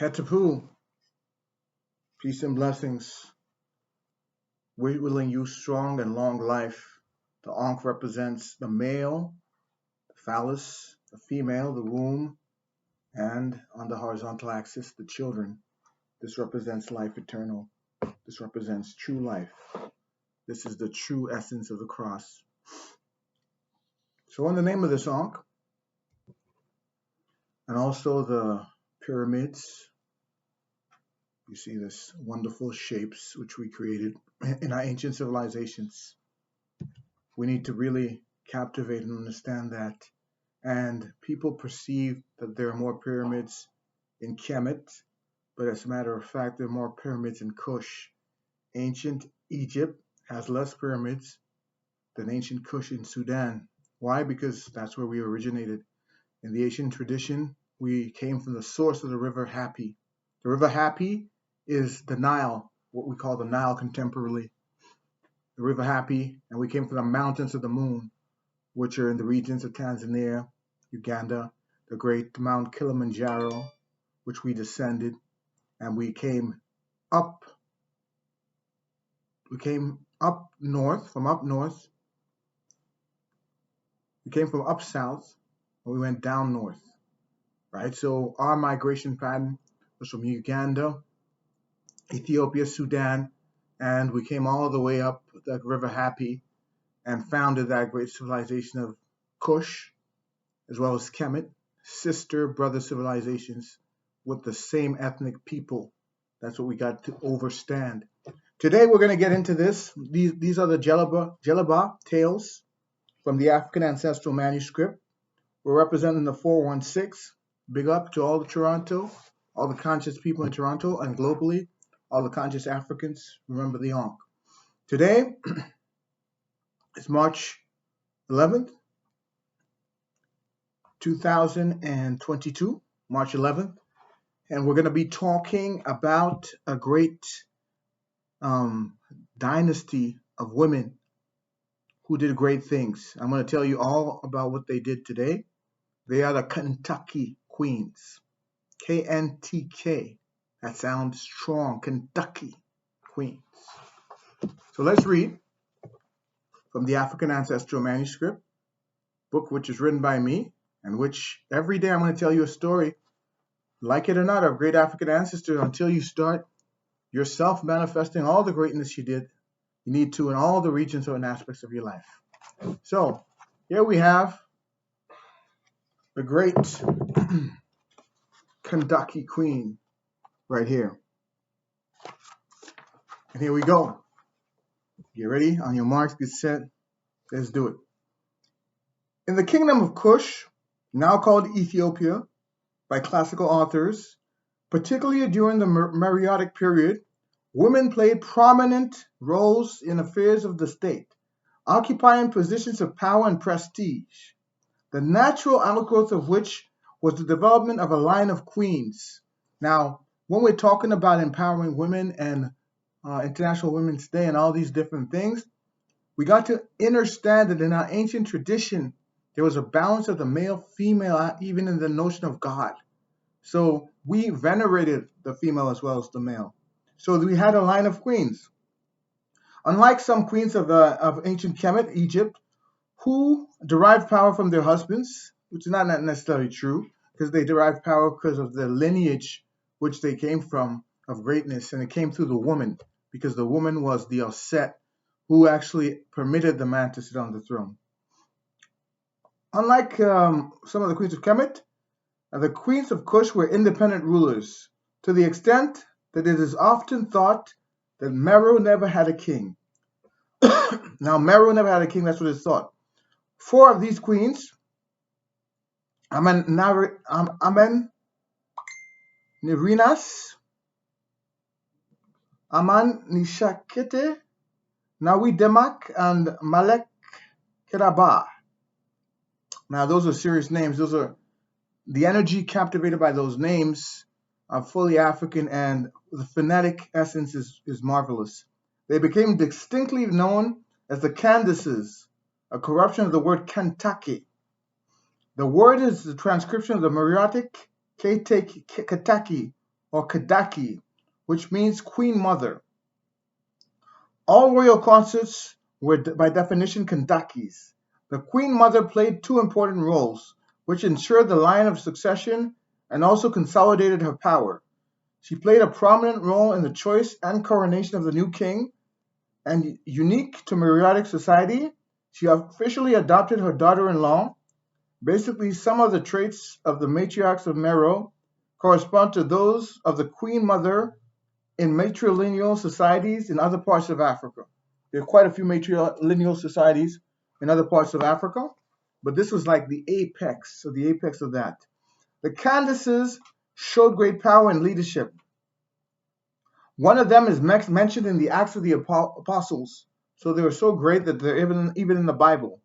Hetapu, peace and blessings. We willing you strong and long life. The Ankh represents the male, the phallus, the female, the womb, and on the horizontal axis, the children. This represents life eternal. This represents true life. This is the true essence of the cross. So in the name of this Ankh, and also the pyramids, you see this wonderful shapes which we created in our ancient civilizations. We need to really captivate and understand that. And people perceive that there are more pyramids in Kemet, but as a matter of fact, there are more pyramids in Kush. Ancient Egypt has less pyramids than ancient Kush in Sudan. Why? Because that's where we originated. In the Asian tradition, we came from the source of the river Hapi. The river Hapi is the Nile, what we call the Nile contemporarily. The river Hapi, and we came from the mountains of the moon, which are in the regions of Tanzania, Uganda, the great Mount Kilimanjaro, which we descended, and we came up north, from up north. We came from up south, and we went down north, right? So our migration pattern was from Uganda, Ethiopia, Sudan, and we came all the way up the river Hapi and founded that great civilization of Kush, as well as Kemet, sister brother civilizations with the same ethnic people. That's what we got to overstand. Today we're going to get into this. These are the Jelaba tales from the African Ancestral Manuscript. We're representing the 416. Big up to all the Toronto, all the conscious people in Toronto and globally, all the conscious Africans. Remember the Ankh. Today is March 11th, 2022, March 11th, and we're going to be talking about a great dynasty of women who did great things. I'm going to tell you all about what they did today. They are the Kntk Queens. K-N-T-K. That sounds strong. Kntk Queens. So let's read from the African Ancestral Manuscript, book which is written by me, and which every day I'm going to tell you a story, like it or not, of great African ancestors until you start yourself manifesting all the greatness you need to in all the regions and aspects of your life. So here we have the great Kntk Queen right here. And here we go. Get ready, on your marks, get set, let's do it. In the kingdom of Kush, now called Ethiopia by classical authors, particularly during the Meroitic period, women played prominent roles in affairs of the state, occupying positions of power and prestige, the natural outgrowth of which was the development of a line of queens. Now, when we're talking about empowering women and International Women's Day and all these different things, we got to understand that in our ancient tradition, there was a balance of the male, female, even in the notion of God. So we venerated the female as well as the male. So we had a line of queens. Unlike some queens of ancient Kemet, Egypt, who derived power from their husbands, which is not necessarily true, because they derived power because of the lineage which they came from of greatness, and it came through the woman, because the woman was the Osset who actually permitted the man to sit on the throne. Unlike some of the queens of Kemet, the queens of Kush were independent rulers, to the extent that it is often thought that Meru never had a king. Now, Meru never had a king, that's what it's thought. 4 of these queens, Amen Nirinas, Aman Nishakete, Nawi Demak, and Malek Kedaba. Now, those are serious names. Those are the energy captivated by those names are fully African, and the phonetic essence is marvelous. They became distinctly known as the Candaces, a corruption of the word Kntk. The word is the transcription of the Meroitic Kntk, or Kntk, which means Queen Mother. All royal consorts were by definition Kndakis. The Queen Mother played two important roles, which ensured the line of succession and also consolidated her power. She played a prominent role in the choice and coronation of the new king, and unique to Meroitic society, she officially adopted her daughter-in-law. Basically, some of the traits of the matriarchs of Mero correspond to those of the Queen Mother in matrilineal societies in other parts of Africa. There are quite a few matrilineal societies in other parts of Africa, but this was like the apex, so the apex of that. The Candaces showed great power and leadership. One of them is mentioned in the Acts of the Apostles, so they were so great that they're even in the Bible.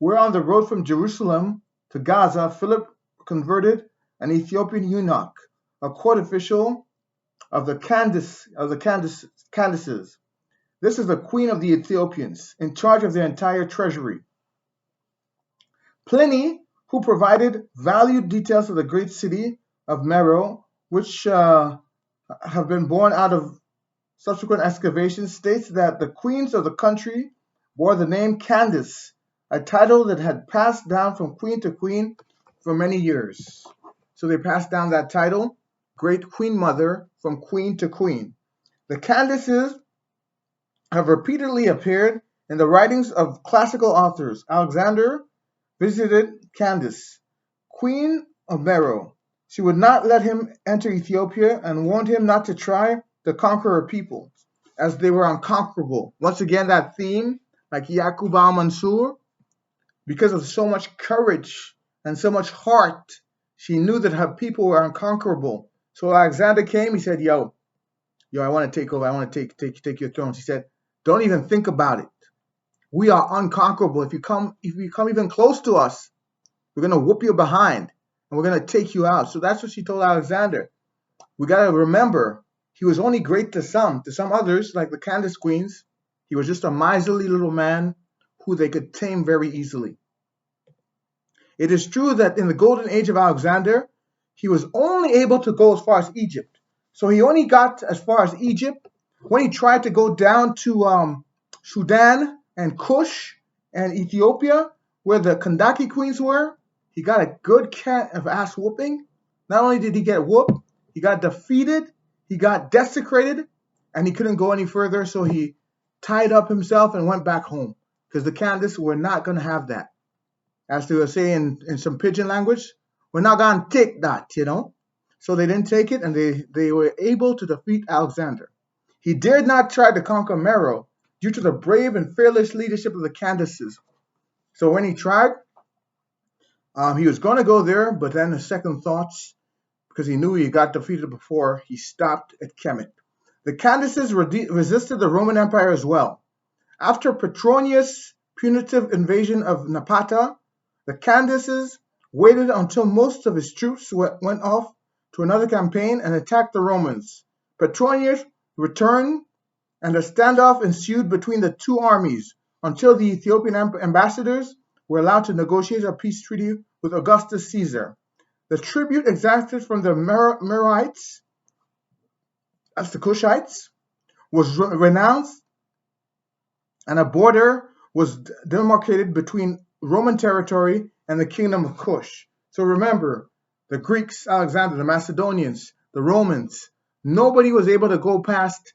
We're on the road from Jerusalem to Gaza. Philip converted an Ethiopian eunuch, a court official of the Candaces. This is the queen of the Ethiopians, in charge of their entire treasury. Pliny, who provided valued details of the great city of Mero, which have been born out of subsequent excavations, states that the queens of the country bore the name Candace, a title that had passed down from queen to queen for many years. So they passed down that title, Great Queen Mother, from queen to queen. The Candaces have repeatedly appeared in the writings of classical authors. Alexander visited Candace, queen of Mero. She would not let him enter Ethiopia and warned him not to try to conquer her people, as they were unconquerable. Once again, that theme, like Yaqub al-Mansur, because of so much courage and so much heart, she knew that her people were unconquerable. So Alexander came, he said, yo, I want to take over, I want to take your throne. She said, don't even think about it. We are unconquerable. If you come even close to us, we're going to whoop you behind and we're going to take you out. So that's what she told Alexander. We got to remember, he was only great to some. To some others, like the Kntk Queens, he was just a miserly little man who they could tame very easily. It is true that in the golden age of Alexander, he was only able to go as far as Egypt. So he only got as far as Egypt. When he tried to go down to Sudan and Kush and Ethiopia, where the Kntk Queens were, he got a good cat of ass whooping. Not only did he get whooped, he got defeated, he got desecrated, and he couldn't go any further, so he tied up himself and went back home, because the Candace were not going to have that. As they were saying in some pidgin language, we're not going to take that, So they didn't take it, and they were able to defeat Alexander. He dared not try to conquer Mero due to the brave and fearless leadership of the Candaces. So when he tried, he was going to go there, but then the second thoughts, because he knew he got defeated before, he stopped at Kemet. The Candaces resisted the Roman Empire as well. After Petronius' punitive invasion of Napata, the Candaces waited until most of his troops went off to another campaign and attacked the Romans. Petronius returned, and a standoff ensued between the two armies until the Ethiopian ambassadors were allowed to negotiate a peace treaty with Augustus Caesar. The tribute exacted from the Meroites, that's the Kushites, was renounced, and a border was demarcated between Roman territory and the kingdom of Kush. So remember, the Greeks, Alexander, the Macedonians, the Romans, nobody was able to go past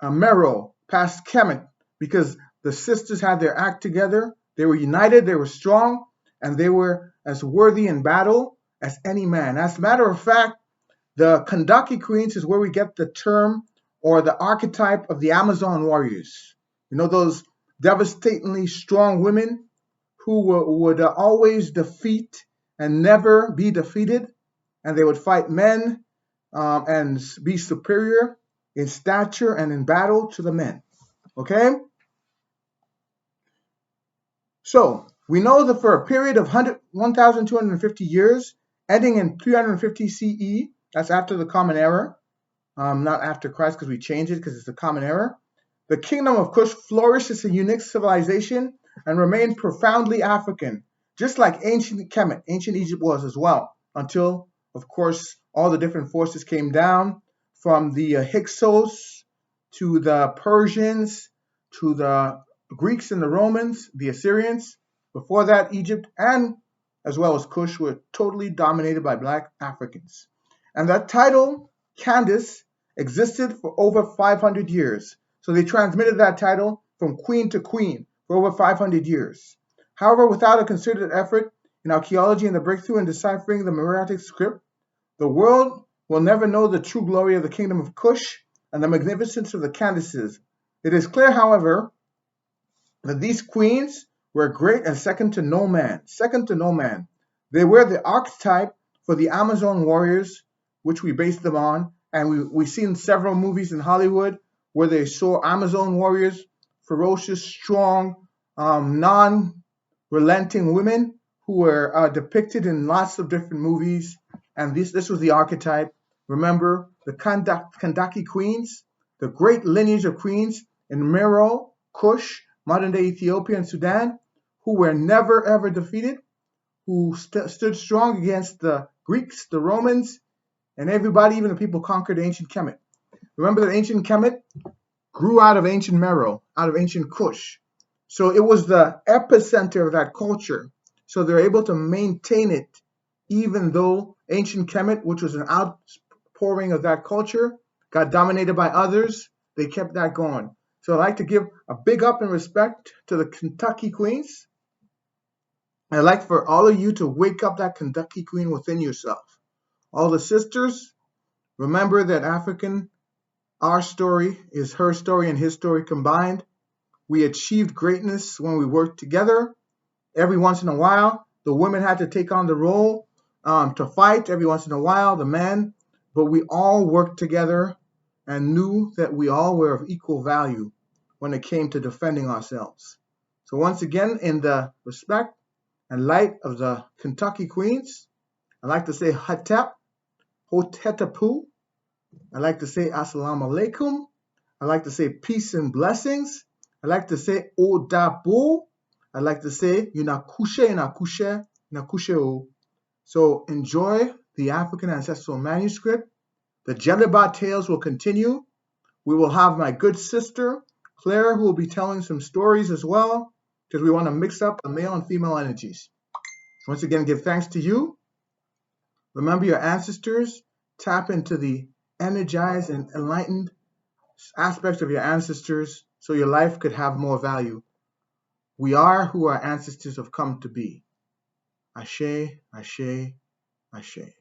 Mero, past Kemet, because the sisters had their act together. They were united, they were strong, and they were as worthy in battle as any man. As a matter of fact, the Kntk Queens is where we get the term or the archetype of the Amazon warriors. You know, those devastatingly strong women who would always defeat and never be defeated, and they would fight men and be superior in stature and in battle to the men. Okay? So, we know that for a period of 1,250 years, ending in 350 CE, that's after the Common Era, not after Christ because we changed it because it's the Common Era, the kingdom of Kush flourished as a unique civilization and remained profoundly African, just like ancient Kemet, ancient Egypt was as well, until, of course, all the different forces came down from the Hyksos to the Persians to the Greeks and the Romans, the Assyrians. Before that, Egypt and as well as Kush were totally dominated by black Africans. And that title, Candace, existed for over 500 years. So they transmitted that title from queen to queen for over 500 years. However, without a concerted effort in archaeology and the breakthrough in deciphering the Meroitic script, the world will never know the true glory of the kingdom of Kush and the magnificence of the Candaces. It is clear, however, that these queens were great and second to no man. Second to no man. They were the archetype for the Amazon warriors, which we based them on. And we've seen several movies in Hollywood where they saw Amazon warriors, ferocious, strong, non-relenting women who were depicted in lots of different movies. And this was the archetype. Remember, the Kntk Queens, the great lineage of queens in Meroe, Kush, modern-day Ethiopia and Sudan, who were never ever defeated, who stood strong against the Greeks, the Romans, and everybody, even the people conquered ancient Kemet. Remember that ancient Kemet grew out of ancient Meroe, out of ancient Kush. So it was the epicenter of that culture. So they're able to maintain it, even though ancient Kemet, which was an outpouring of that culture, got dominated by others. They kept that going. So I'd like to give a big up and respect to the Kntk Queens. I'd like for all of you to wake up that Kntk Queen within yourself. All the sisters, remember that our story is her story and his story combined. We achieved greatness when we worked together. Every once in a while, the women had to take on the role to fight. Every once in a while, the men. But we all worked together and knew that we all were of equal value when it came to defending ourselves. So once again, in the respect and light of the Kntk Queens, I'd like to say Hatep, Hotetapu. I'd like to say Assalamu Alaikum. I'd like to say peace and blessings. I'd like to say Odabu. I'd like to say Yunakushe. So enjoy the African Ancestral Manuscript. The Jellibat Tales will continue. We will have my good sister, Claire, who will be telling some stories as well, because we want to mix up the male and female energies. Once again, give thanks to you. Remember your ancestors. Tap into the energized and enlightened aspects of your ancestors so your life could have more value. We are who our ancestors have come to be. Ashe, Ashe, Ashe.